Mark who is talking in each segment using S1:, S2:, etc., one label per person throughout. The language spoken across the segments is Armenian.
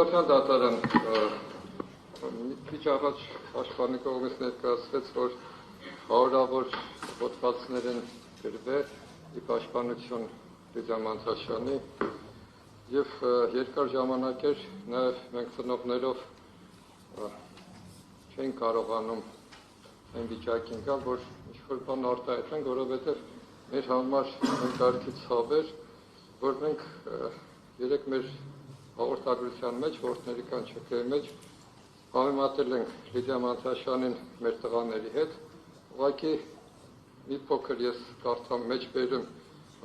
S1: Խորհրդական դատարան մի քիչ առաջ Պաշտպանի կողմից ներկայացվեց, որ հարյուրավոր հոդվածներ են գրվել ի պաշտպանություն Լիդիա Մանտաշյանի եւ երկար ժամանակ էր նաեւ մենք ծնողներով չենք կարողանում այն վիճակին գալ, որ ինչ-որ բան արտահայտենք, որովհետեւ մեր համար ընկալքի ցավ էր, որ մենք երեք մեր հաղորդագրության մեջ, որդների կանչակի մեջ համեմատել ենք Լիդիա Մանտաշյանին մեր տղաների հետ, ուղղակի մի փոքր ես կարծամ մեջ բերում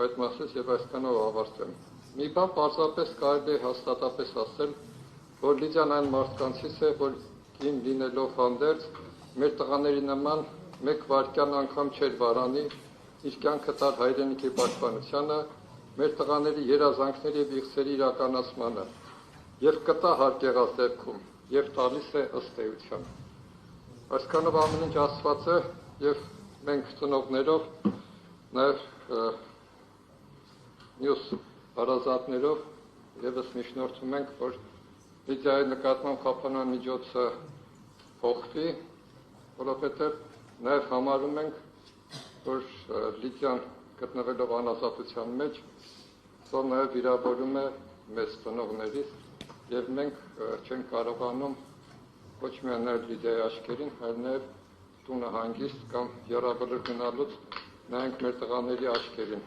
S1: այդ մասից եւ այսքանով ավարտեմ։ Մի բան պարզապես կարելի է հաստատապես ասել, որ Լիդիան այն մարդկանցից է, որ կին լինելով հանդերձ, մեր տղաների նման մեկ վայրկյան անգամ չէր վարանի, իր կյանքը տար հայրենիքի պաշտպանությանը, մեր տղաների երազանքների եւ իղձերի իրականացմանը եւ կտա հարկ եղած դեպքում եւ տալիս է ըստ էության։ Այսքանով ամեն ինչ ասված է եւ մենք ծնողներով նաեւ մյուս հարազատներով եւս միջնորդում ենք, որ Լիդիայի նկատմամբ խափանան միջոցը փոխվի, որովհետեւ նաեւ համարում ենք, որ Լիդիան գտնվելով անազատության մեջ, սա նաեւ վիրավորում է մեզ ծնողներից եւ մենք չենք կարողանում ոչ միայն Լիդիայի աչքերին, այլ նաեւ տունը հանգիստ կամ եռաբլր գնալուց նայենք մեր տղաների աչքերին,